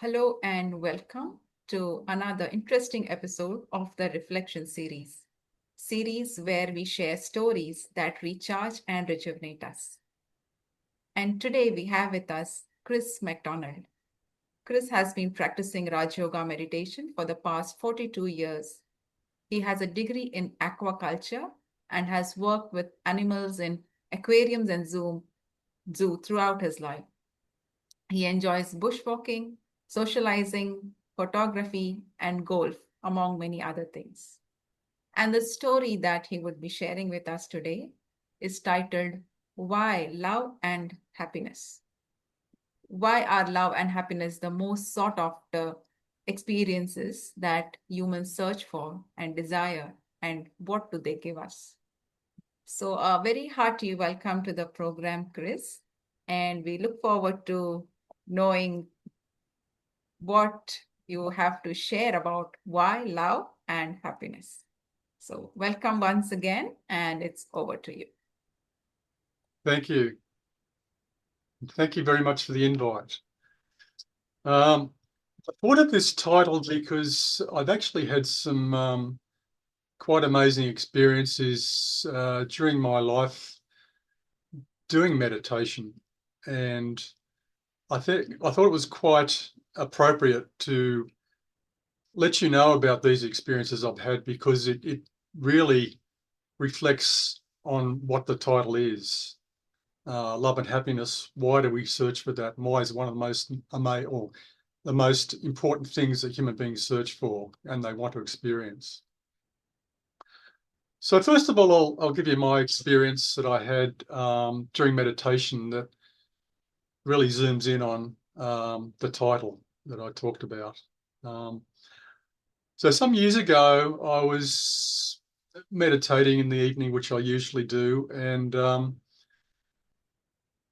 Hello and welcome to another interesting episode of the Reflection series where we share stories that recharge and rejuvenate us. And today we have with us Chris McDonald. Chris has been practicing Rajayoga meditation for the past 42 years. He has a degree in aquaculture and has worked with animals in aquariums and zoo throughout his life. He enjoys bushwalking, socializing, photography, and golf, among many other things. And the story that he would be sharing with us today is titled Why Love and Happiness. Why are love and happiness the most sought after experiences that humans search for and desire, and what do they give us? So, a very hearty welcome to the program, Chris. And we look forward to knowing what you have to share about why love and happiness. So, welcome once again, and it's over to you. Thank you. Thank you very much for the invite. I thought of this title because I've actually had some quite amazing experiences during my life doing meditation, and I thought it was quite appropriate to let you know about these experiences I've had because it really reflects on what the title is. Love and happiness. Why do we search for that? And why is one of the most important things that human beings search for and they want to experience? So first of all, I'll give you my experience that I had during meditation that really zooms in on the title that I talked about. So some years ago, I was meditating in the evening, which I usually do, and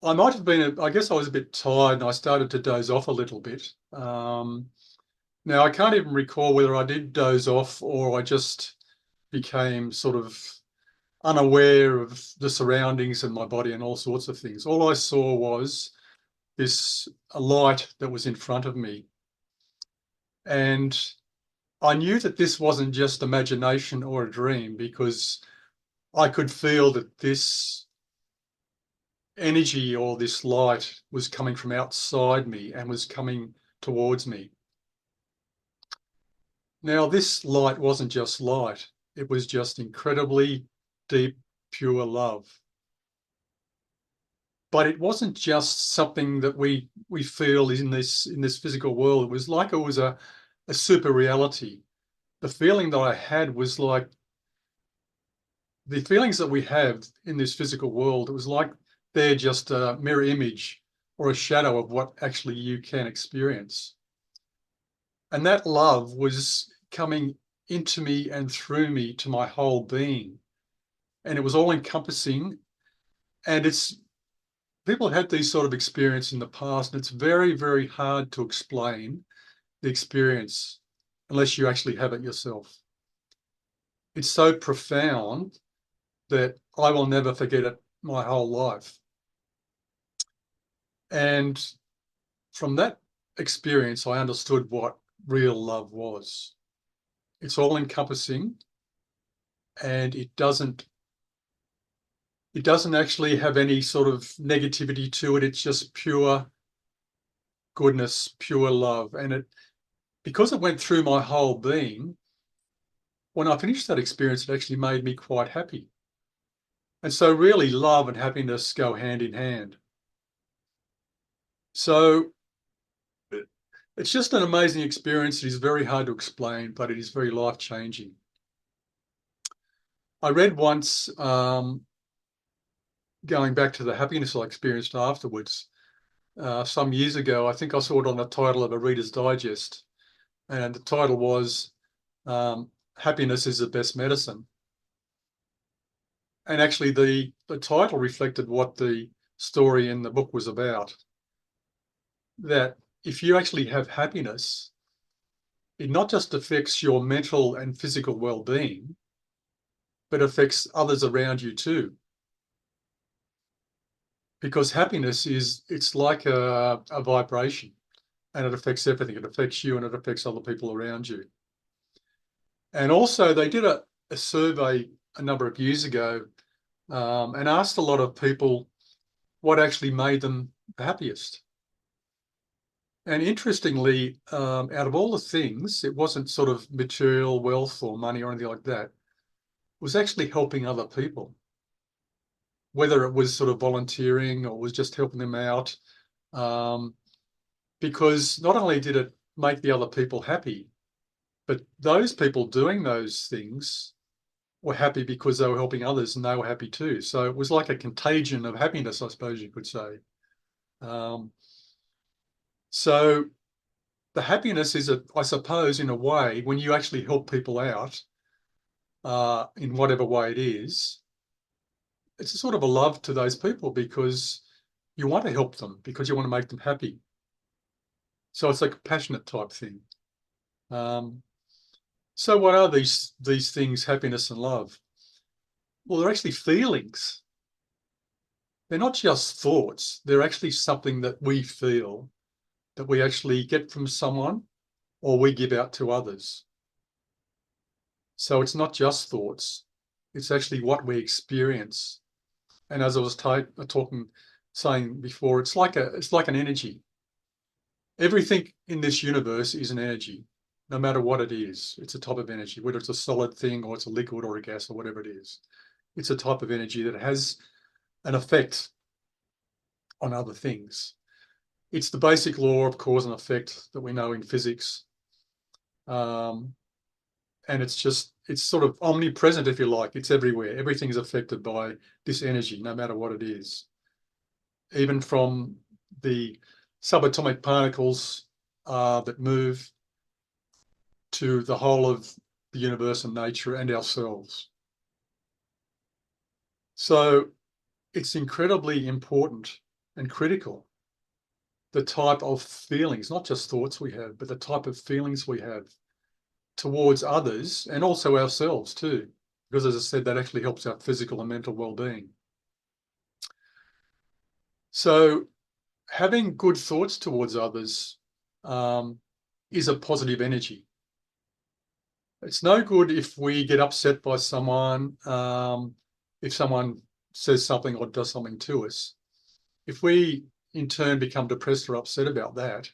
I might have been, I guess I was a bit tired and I started to doze off a little bit. Now, I can't even recall whether I did doze off or I just became sort of unaware of the surroundings and my body and all sorts of things. All I saw was a light that was in front of me. And I knew that this wasn't just imagination or a dream because I could feel that this energy or this light was coming from outside me and was coming towards me. Now, this light wasn't just light, it was just incredibly deep, pure love. But it wasn't just something that we feel in this physical world. It was like it was a super reality. The feeling that I had was like the feelings that we have in this physical world, it was like they're just a mirror image or a shadow of what actually you can experience. And that love was coming into me and through me to my whole being. And it was all encompassing. And people have had these sort of experience in the past, and it's very, very hard to explain the experience unless you actually have it yourself. It's so profound that I will never forget it my whole life. And from that experience, I understood what real love was. It's all encompassing, and it doesn't actually have any sort of negativity to it. It's just pure goodness, pure love. And because it went through my whole being, when I finished that experience, it actually made me quite happy. And so really love and happiness go hand in hand. So it's just an amazing experience. It is very hard to explain, but it is very life-changing. I read once, going back to the happiness I experienced afterwards, some years ago, I think I saw it on the title of a Reader's Digest, and the title was Happiness is the Best Medicine. And actually the title reflected what the story in the book was about, that if you actually have happiness, it not just affects your mental and physical well-being, but affects others around you too. Because happiness it's like a vibration. and it affects everything. It affects you and it affects other people around you. And also they did a survey a number of years ago and asked a lot of people what actually made them the happiest. And interestingly, out of all the things, it wasn't sort of material wealth or money or anything like that. It was actually helping other people, whether it was sort of volunteering or was just helping them out. Because not only did it make the other people happy, but those people doing those things were happy because they were helping others and they were happy too. So it was like a contagion of happiness, I suppose you could say. So the happiness is, I suppose, in a way, when you actually help people out in whatever way it is, it's a sort of a love to those people because you want to help them, because you want to make them happy. So it's like a passionate type thing. So what are these things, happiness and love? Well, they're actually feelings. They're not just thoughts. They're actually something that we feel, that we actually get from someone or we give out to others. So it's not just thoughts. It's actually what we experience. And as I was saying before, it's like an energy. Everything in this universe is an energy, no matter what it is. It's a type of energy, whether it's a solid thing or it's a liquid or a gas or whatever it is. It's a type of energy that has an effect on other things. It's the basic law of cause and effect that we know in physics. And it's sort of omnipresent, if you like. It's everywhere. Everything is affected by this energy, no matter what it is. Even from the subatomic particles that move to the whole of the universe and nature and ourselves. So it's incredibly important and critical, the type of feelings, not just thoughts we have, but the type of feelings we have towards others and also ourselves too, because as I said, that actually helps our physical and mental well-being. So having good thoughts towards others is a positive energy. It's no good if we get upset by someone, if someone says something or does something to us. If we in turn become depressed or upset about that,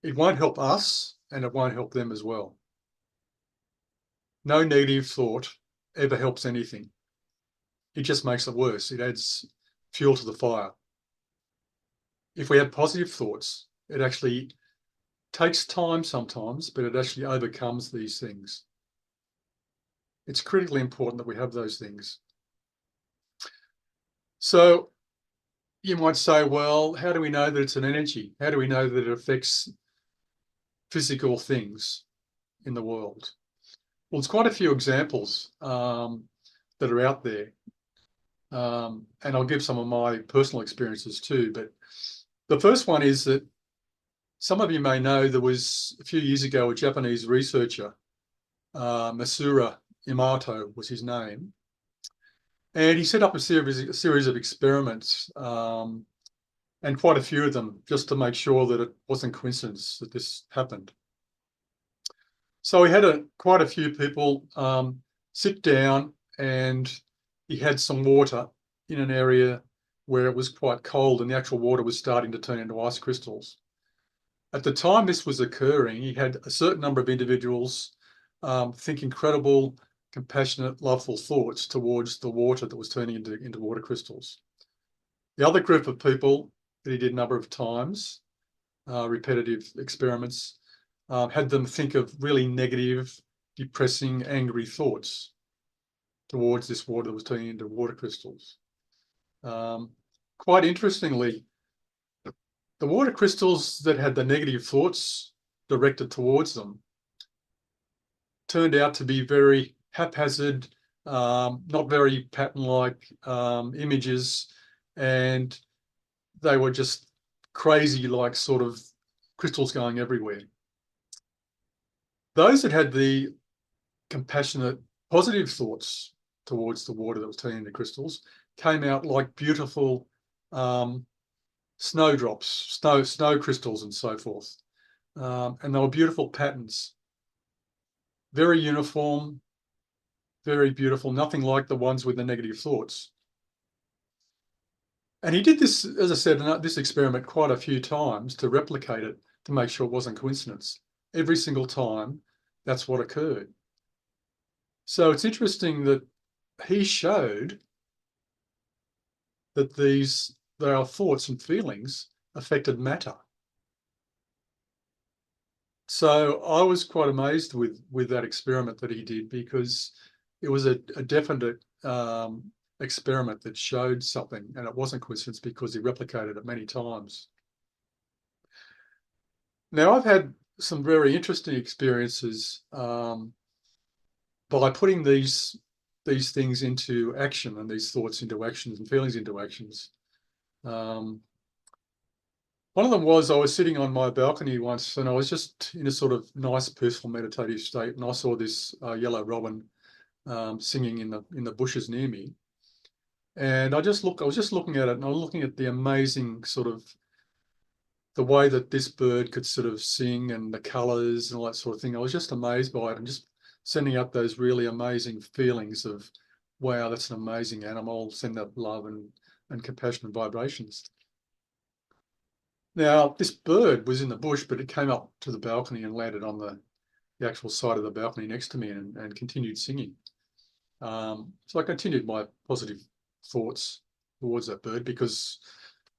it won't help us and it won't help them as well. No negative thought ever helps anything. It just makes it worse. It adds fuel to the fire. If we have positive thoughts, it actually takes time sometimes, but it actually overcomes these things. It's critically important that we have those things. So you might say, well, how do we know that it's an energy? How do we know that it affects physical things in the world? Well, there's quite a few examples that are out there. And I'll give some of my personal experiences too. But the first one is that some of you may know there was a few years ago a Japanese researcher, Masura Imoto was his name. And he set up a series of experiments, and quite a few of them, just to make sure that it wasn't coincidence that this happened. So he had quite a few people sit down, and he had some water in an area where it was quite cold and the actual water was starting to turn into ice crystals. At the time this was occurring, he had a certain number of individuals think incredible, compassionate, loveful thoughts towards the water that was turning into water crystals. The other group of people that he did a number of times, repetitive experiments, had them think of really negative, depressing, angry thoughts towards this water that was turning into water crystals. Quite interestingly, the water crystals that had the negative thoughts directed towards them turned out to be very haphazard, not very pattern-like images, and they were just crazy, like sort of crystals going everywhere. Those that had the compassionate, positive thoughts towards the water that was turning into crystals came out like beautiful snowdrops, snow crystals and so forth. and they were beautiful patterns, very uniform, very beautiful, nothing like the ones with the negative thoughts. And he did this, as I said, this experiment quite a few times to replicate it, to make sure it wasn't coincidence. Every single time, that's what occurred. So it's interesting that he showed that our thoughts and feelings affected matter. So I was quite amazed with that experiment that he did, because it was a definite experiment that showed something, and it wasn't coincidence because he replicated it many times. Now, I've had some very interesting experiences by putting these things into action, and these thoughts into actions and feelings into actions. One of them was, I was sitting on my balcony once, and I was just in a sort of nice, peaceful, meditative state, and I saw this yellow robin singing in the bushes near me. And I was just looking at it, and I was looking at the amazing sort of the way that this bird could sort of sing, and the colours and all that sort of thing. I was just amazed by it, and just sending up those really amazing feelings of, wow, that's an amazing animal, send up love and compassion and vibrations. Now, this bird was in the bush, but it came up to the balcony and landed on the actual side of the balcony next to me, and continued singing. So I continued my positive thoughts towards that bird, because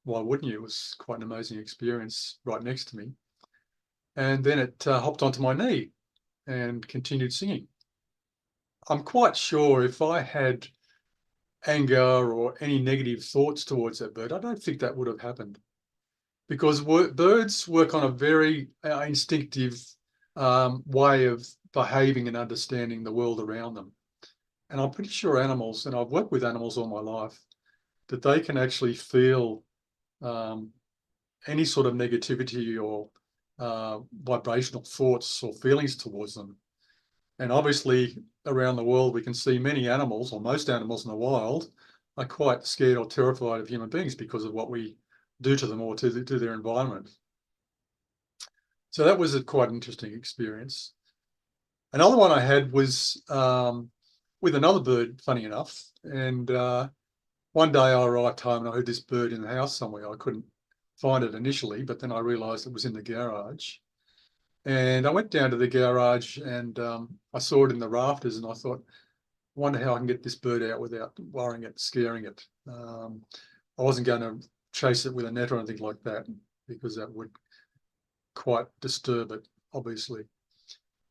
why wouldn't you? It was quite an amazing experience right next to me. And then it hopped onto my knee and continued singing. I'm quite sure if I had anger or any negative thoughts towards that bird, I don't think that would have happened, because birds work on a very instinctive way of behaving and understanding the world around them. And I'm pretty sure animals, and I've worked with animals all my life, that they can actually feel any sort of negativity or vibrational thoughts or feelings towards them. And obviously, around the world, we can see many animals, or most animals in the wild, are quite scared or terrified of human beings because of what we do to them or to their environment. So that was a quite interesting experience. Another one I had was with another bird, funny enough. And one day I arrived home and I heard this bird in the house somewhere. I couldn't find it initially, but then I realised it was in the garage. And I went down to the garage, and I saw it in the rafters, and I thought, I wonder how I can get this bird out without worrying it, scaring it. I wasn't going to chase it with a net or anything like that, because that would quite disturb it, obviously.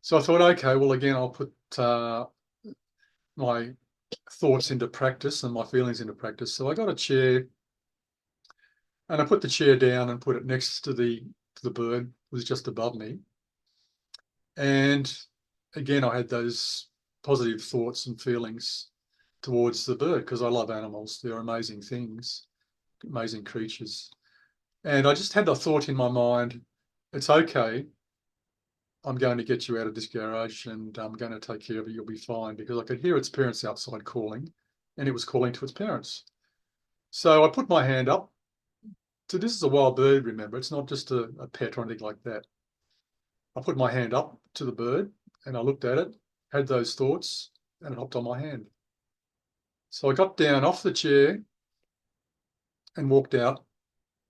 So I thought, okay, well, again, I'll put my thoughts into practice and my feelings into practice. So I got a chair, and I put the chair down and put it next to the bird. It was just above me. And again, I had those positive thoughts and feelings towards the bird, because I love animals. They're amazing things, amazing creatures. And I just had the thought in my mind, it's okay. I'm going to get you out of this garage, and I'm going to take care of it. You'll be fine. Because I could hear its parents outside calling, and it was calling to its parents. So I put my hand up. So this is a wild bird, remember. It's not just a pet or anything like that. I put my hand up to the bird, and I looked at it, had those thoughts, and it hopped on my hand. So I got down off the chair and walked out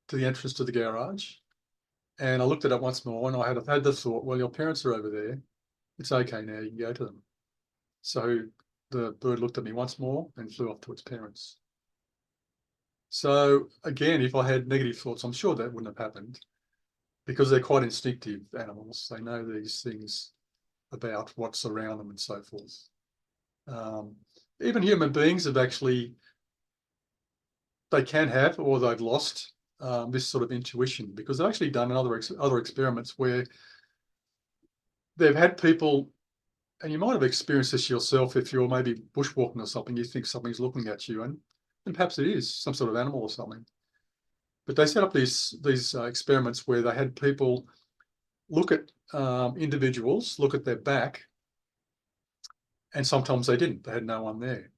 to the entrance to the garage. And I looked at it once more, and I had the thought, well, your parents are over there. It's okay now, you can go to them. So the bird looked at me once more and flew off to its parents. So again, if I had negative thoughts, I'm sure that wouldn't have happened, because they're quite instinctive animals. They know these things about what's around them and so forth. Even human beings have actually, they can have, or they've lost this sort of intuition, because they've actually done other experiments where they've had people, and you might have experienced this yourself if you're maybe bushwalking or something, you think something's looking at you, and perhaps it is some sort of animal or something. But they set up these experiments where they had people look at individuals, look at their back, and sometimes they didn't. They had no one there.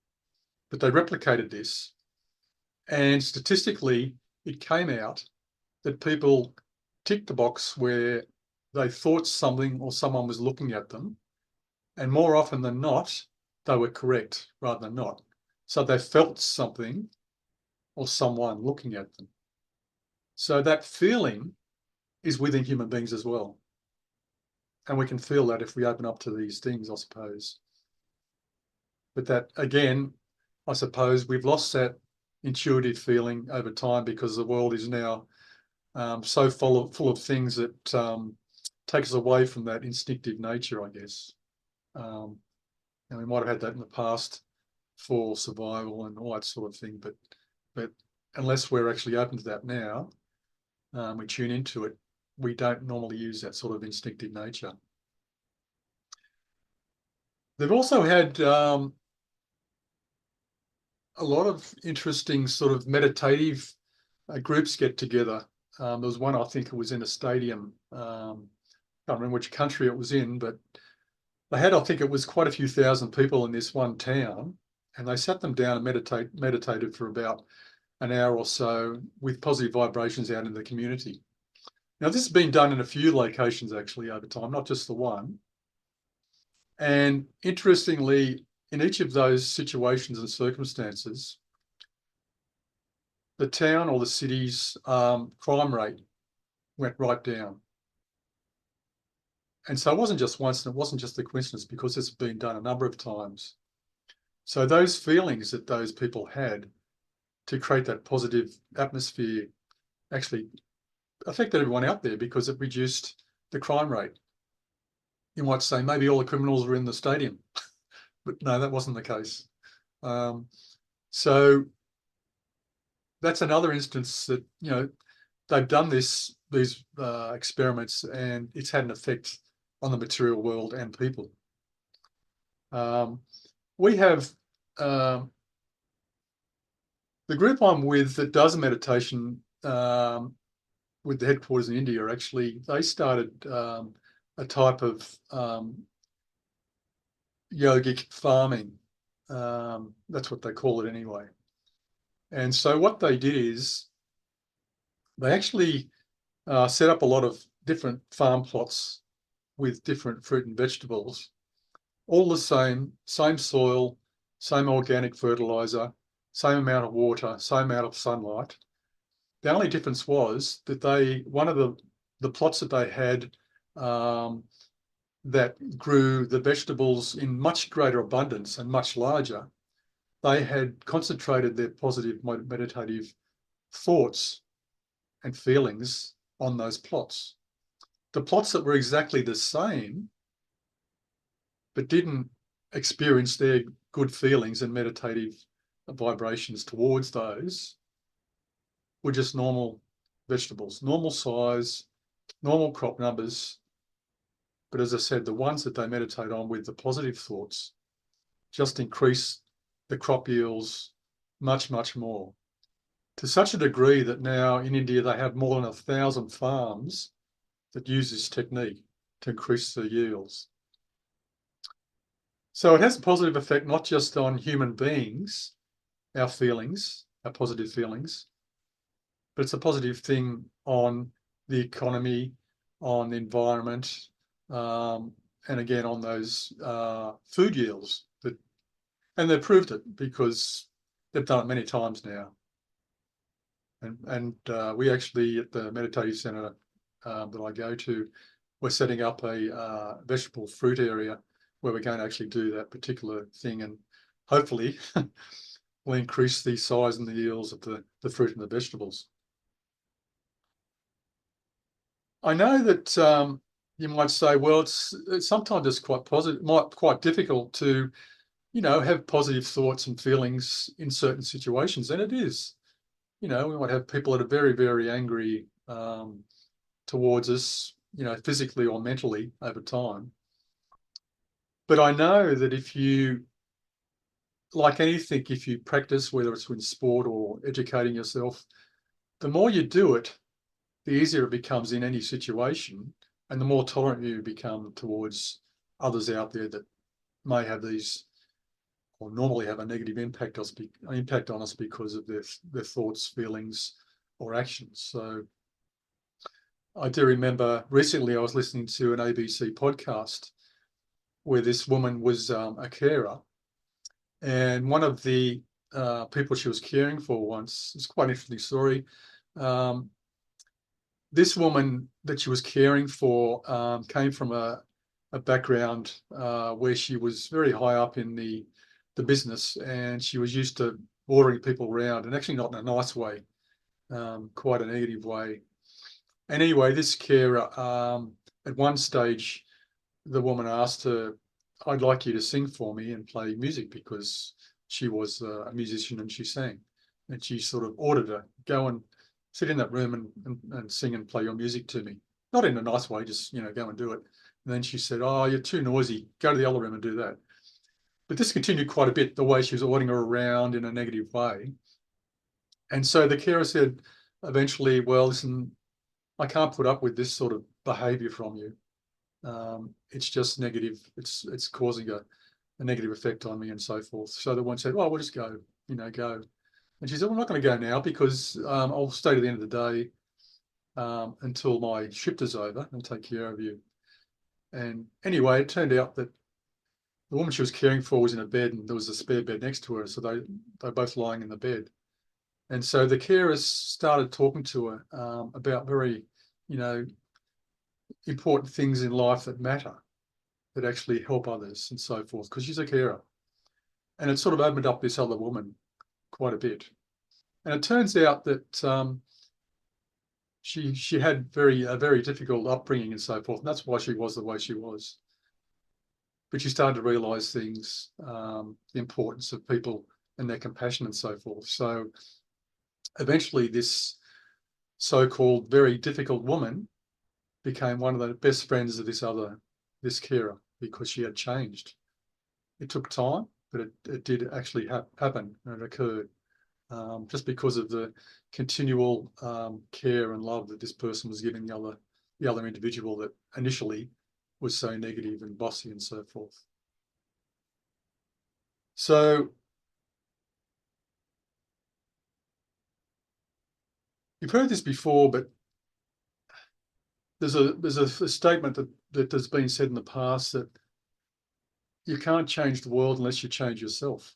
But they replicated this, and statistically, it came out that people ticked the box where they thought something or someone was looking at them, and more often than not, they were correct rather than not. So they felt something or someone looking at them. So that feeling is within human beings as well. And we can feel that if we open up to these things, I suppose. But that, again, I suppose we've lost that intuitive feeling over time because the world is now so full of things that take us away from that instinctive nature, I guess. And we might have had that in the past for survival and all that sort of thing, but unless we're actually open to that now, we tune into it, we don't normally use that sort of instinctive nature. They've also had a lot of interesting sort of meditative groups get together. There was one, I think it was in a stadium. Can't remember which country it was in, but they had, I think it was quite a few thousand people in this one town, and they sat them down and meditated for about an hour or so with positive vibrations out in the community. Now, this has been done in a few locations actually over time, not just the one. And interestingly, in each of those situations and circumstances, the town or the city's crime rate went right down. And so it wasn't just once, and it wasn't just a coincidence, because it's been done a number of times. So those feelings that those people had to create that positive atmosphere actually affected everyone out there because it reduced the crime rate. You might say maybe all the criminals were in the stadium, but no, that wasn't the case. So that's another instance that, you know, they've done these experiments and it's had an effect on the material world and people. We have the group I'm with that does meditation with the headquarters in India. Actually, they started a type of yogic farming. That's what they call it anyway. And so what they did is they actually set up a lot of different farm plots with different fruit and vegetables, all the same soil, same organic fertilizer, same amount of water, same amount of sunlight. The only difference was that one of the plots that they had that grew the vegetables in much greater abundance and much larger, they had concentrated their positive meditative thoughts and feelings on those plots. The plots that were exactly the same, but didn't experience their good feelings and meditative vibrations towards those, were just normal vegetables, normal size, normal crop numbers. But as I said, the ones that they meditate on with the positive thoughts just increase the crop yields much, much more. To such a degree that now in India, they have more than 1,000 farms that use this technique to increase their yields. So it has a positive effect, not just on human beings, our feelings, our positive feelings, but it's a positive thing on the economy, on the environment, and again, on those food yields. And they've proved it because they've done it many times now. And we actually, at the meditative centre that I go to, we're setting up a vegetable fruit area where we're going to actually do that particular thing, and hopefully will increase the size and the yields of the fruit and the vegetables. I know that you might say, well, it's sometimes it's quite difficult to, you know, have positive thoughts and feelings in certain situations, and it is. You know, we might have people that are very, very angry towards us, you know, physically or mentally over time. But I know that if you, like anything, if you practice, whether it's in sport or educating yourself, the more you do it, the easier it becomes in any situation, and the more tolerant you become towards others out there that may have these, or normally have a negative impact on us because of their thoughts, feelings, or actions. So I do remember recently I was listening to an ABC podcast where this woman was a carer, and one of the people she was caring for once, it's quite an interesting story. Um, this woman that she was caring for came from a background where she was very high up in the business, and she was used to ordering people around, and actually not in a nice way, quite a negative way. And anyway, this carer, at one stage, the woman asked her, "I'd like you to sing for me and play music," because she was a musician and she sang. And she sort of ordered her, "Go and sit in that room and sing and play your music to me." Not in a nice way, just, go and do it. And then she said, "Oh, you're too noisy. Go to the other room and do that." But this continued quite a bit, the way she was ordering her around in a negative way. And so the carer said eventually, "Well, listen, I can't put up with this sort of behavior from you. It's just negative. It's causing a negative effect on me," and so forth. So the one said, "Well, we'll just go, go." And she said, "Well, I'm not going to go now because I'll stay to the end of the day until my shift is over and take care of you." And anyway, it turned out that the woman she was caring for was in a bed and there was a spare bed next to her. So they were both lying in the bed. And so the carers started talking to her about very, important things in life that matter, that actually help others and so forth, because she's a carer. And it sort of opened up this other woman quite a bit. And it turns out that she had a very difficult upbringing and so forth, and that's why she was the way she was. But she started to realise things, the importance of people and their compassion and so forth. So eventually this so-called very difficult woman became one of the best friends of this carer, because she had changed. It took time, but it did actually happen, and it occurred just because of the continual care and love that this person was giving the other individual that initially was so negative and bossy and so forth. So you've heard this before, but there's a statement that has been said in the past that you can't change the world unless you change yourself.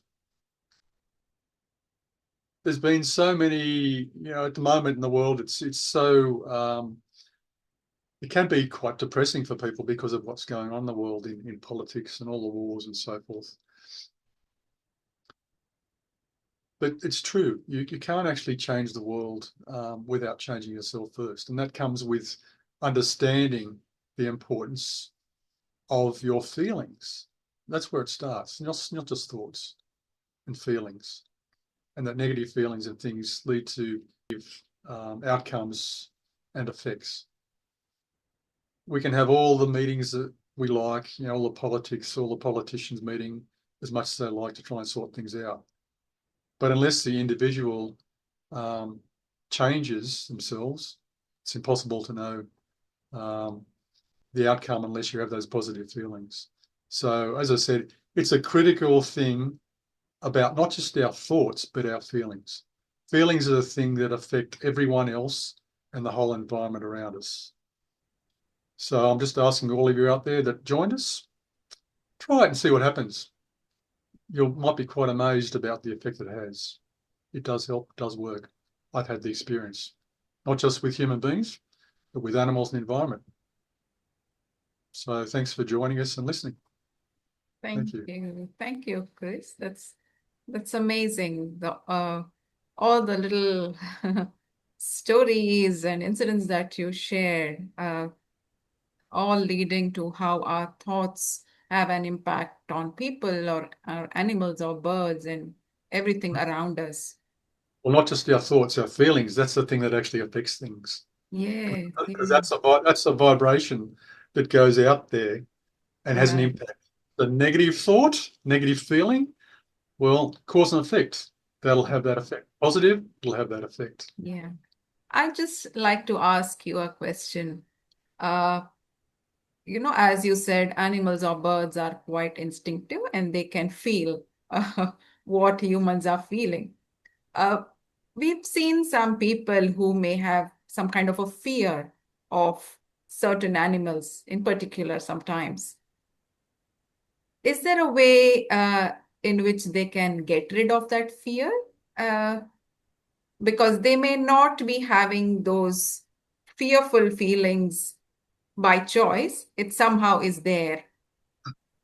There's been so many, at the moment in the world, it's so it can be quite depressing for people because of what's going on in the world in politics and all the wars and so forth. But it's true, you can't actually change the world without changing yourself first. And that comes with understanding the importance of your feelings. That's where it starts, not just thoughts and feelings. And that negative feelings and things lead to outcomes and effects. We can have all the meetings that we like, all the politics, all the politicians meeting as much as they like to try and sort things out. But unless the individual changes themselves, it's impossible to know the outcome unless you have those positive feelings. So, as I said, it's a critical thing about not just our thoughts, but our feelings. Feelings are the thing that affect everyone else and the whole environment around us. So I'm just asking all of you out there that joined us, try it and see what happens. You might be quite amazed about the effect it has. It does help, it does work. I've had the experience, not just with human beings, but with animals and the environment. So thanks for joining us and listening. Thank you. Thank you, Chris. That's amazing. All the little stories and incidents that you shared, all leading to how our thoughts have an impact on people or animals or birds and everything around us. Well, not just our thoughts, our feelings. That's the thing that actually affects things. Yeah, Because that's a vibration that goes out there and has an right. impact. The negative thought, negative feeling, well, cause and effect. That'll have that effect. Positive, it'll have that effect. Yeah. I just like to ask you a question. Uh, as you said, animals or birds are quite instinctive and they can feel what humans are feeling. Uh, we've seen some people who may have some kind of a fear of certain animals in particular sometimes. Is there a way in which they can get rid of that fear? Uh, because they may not be having those fearful feelings by choice. It somehow is there.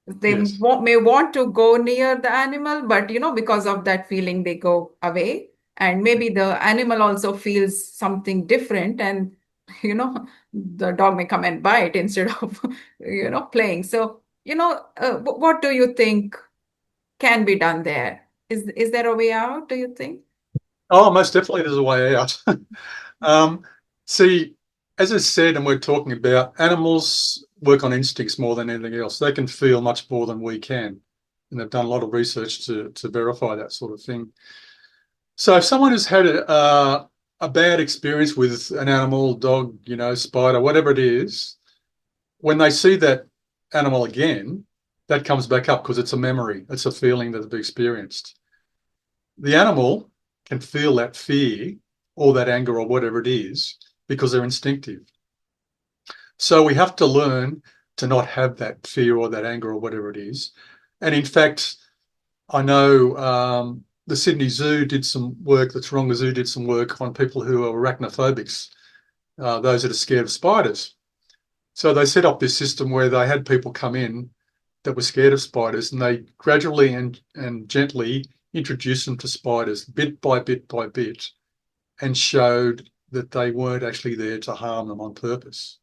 They Yes. may want to go near the animal, but because of that feeling, they go away. And maybe the animal also feels something different, and you know, the dog may come and bite instead of playing. So, what do you think can be done there? Is there a way out, do you think? Oh, most definitely there's a way out. Um, see, as I said, and we're talking about animals work on instincts more than anything else. They can feel much more than we can. And they've done a lot of research to verify that sort of thing. So if someone has had a bad experience with an animal, dog, spider, whatever it is, when they see that animal again, that comes back up because it's a memory. It's a feeling that they've experienced. The animal can feel that fear or that anger or whatever it is because they're instinctive. So we have to learn to not have that fear or that anger or whatever it is. And in fact, I know the Sydney Zoo did some work, the Taronga Zoo did some work on people who are arachnophobics, those that are scared of spiders. So they set up this system where they had people come in that were scared of spiders, and they gradually and gently introduced them to spiders bit by bit by bit, and showed that they weren't actually there to harm them on purpose.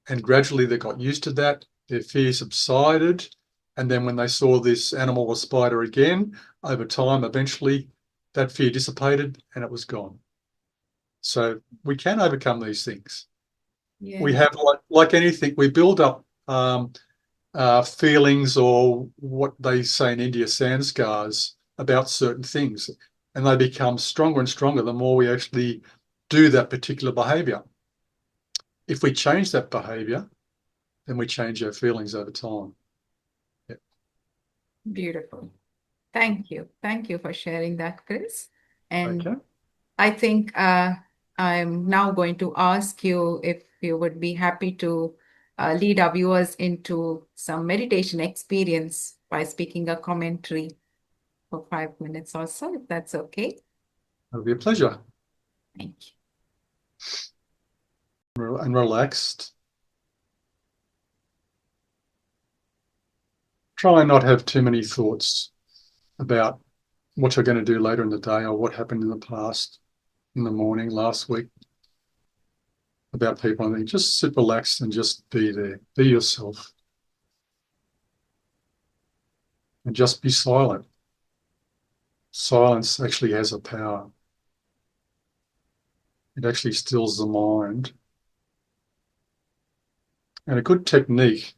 And gradually they got used to that, their fear subsided, and then when they saw this animal or spider again, over time, eventually that fear dissipated and it was gone. So we can overcome these things. We Yeah. have, like anything, we build up feelings, or what they say in India, sand scars about certain things, and they become stronger and stronger the more we actually do that particular behavior. If we change that behavior, then we change our feelings over time. Yeah. Beautiful. Thank you. Thank you for sharing that, Chris. And Okay. I think I'm now going to ask you if you would be happy to lead our viewers into some meditation experience by speaking a commentary for 5 minutes or so, if that's okay. It'll be a pleasure. Thank And relaxed. Try and not have too many thoughts about what you're going to do later in the day or what happened in the past, in the morning, last week, about people. And just sit relaxed and just be there. Be yourself. And just be silent. Silence actually has a power. It actually stills the mind. And a good technique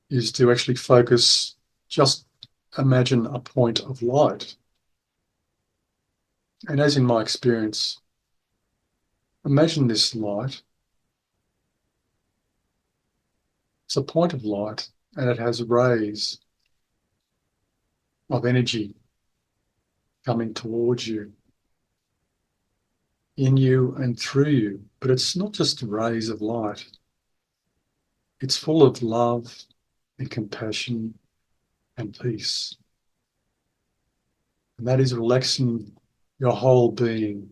is to actually focus, just imagine a point of light. And as in my experience, imagine this light. It's a point of light, and it has rays of energy coming towards you, in you and through you. But it's not just rays of light. It's full of love and compassion and peace. And that is relaxing your whole being.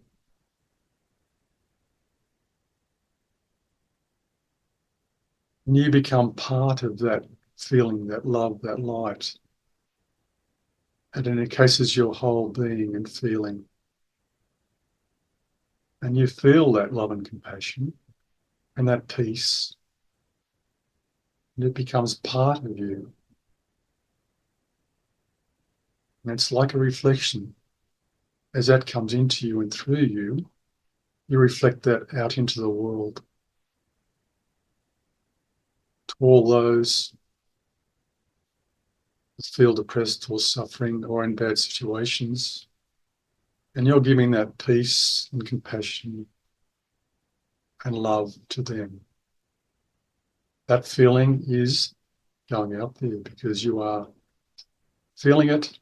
And you become part of that feeling, that love, that light. And it encases your whole being and feeling. And you feel that love and compassion and that peace. And it becomes part of you. And it's like a reflection. As that comes into you and through you, you reflect that out into the world. To all those that feel depressed or suffering or in bad situations. And you're giving that peace and compassion and love to them. That feeling is going out there because you are feeling it,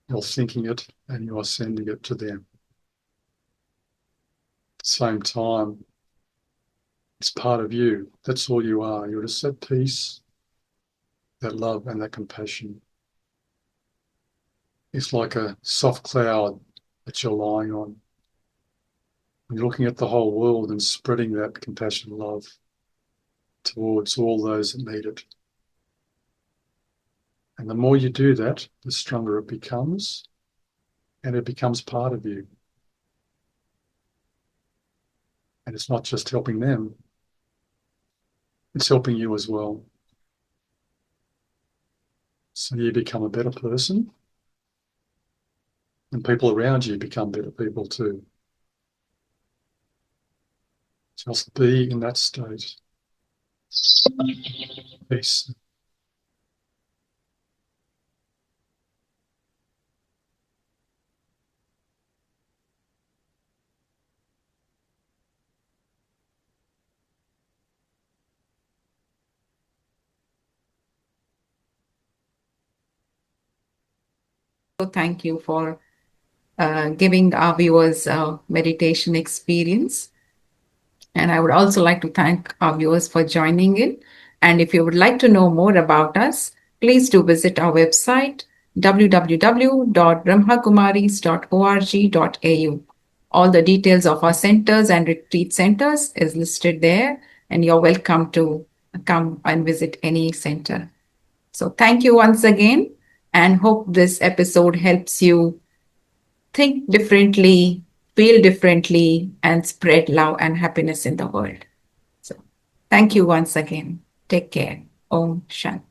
you're thinking it, and you are sending it to them. At the same time, It's part of you. That's all you are. You're just that peace, that love, and that compassion. It's like a soft cloud that you're lying on. You're looking at the whole world and spreading that compassion and love towards all those that need it. And the more you do that, the stronger it becomes, and it becomes part of you. And it's not just helping them, it's helping you as well. So you become a better person, and people around you become better people too. Just be in that state. Peace. So thank you for giving our viewers a meditation experience. And I would also like to thank our viewers for joining in. And if you would like to know more about us, please do visit our website www.brahmakumaris.org.au. All the details of our centers and retreat centers is listed there, and you're welcome to come and visit any center. So thank you once again, and hope this episode helps you think differently, feel differently, and spread love and happiness in the world. So thank you once again. Take care. Om Shanti.